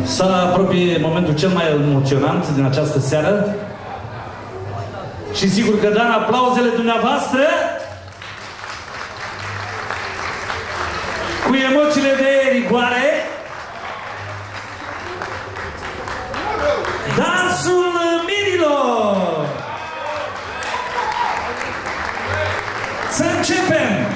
Să apropie momentul cel mai emoționant din această seară. Și sigur că Dan, aplauzele dumneavoastră cu emoțiile de rigoare. Dansul mirilor! Să începem!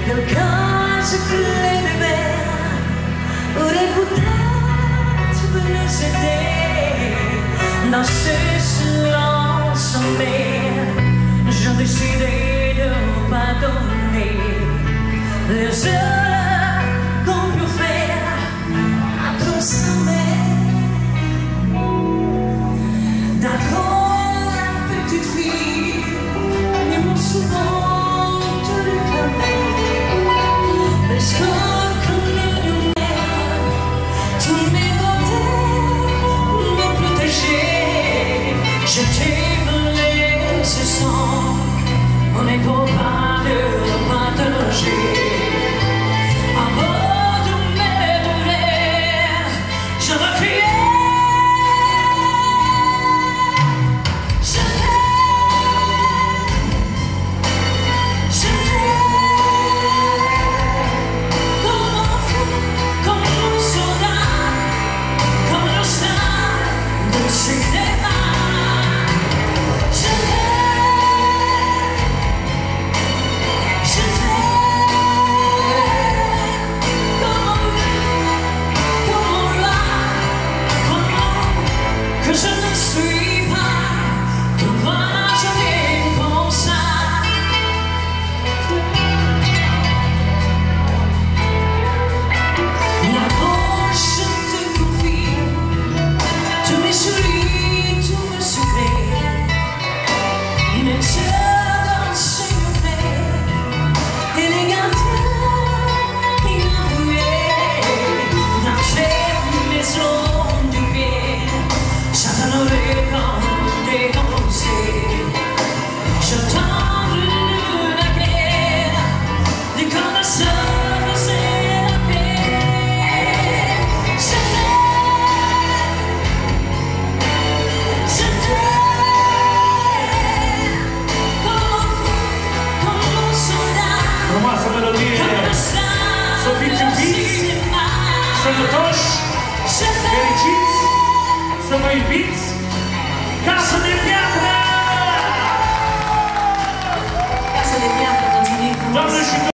Le cœur clé de verre aurait peut-être pu nous aider dans ce silence sommaire. J'ai décidé de pardonner les erreurs qu'on peut faire à trop sommaire. D'accord, la petite fille, mais mon souvent te réclamait. Parce qu'on connaît nous-mêmes, tous mes beautés me protéger. Je t'ai volé ce sang, on n'est pas capable de le partager. À bord de mes rêves, je recueille. Sănătoși, fericiți, să vă iubiți, ca să ne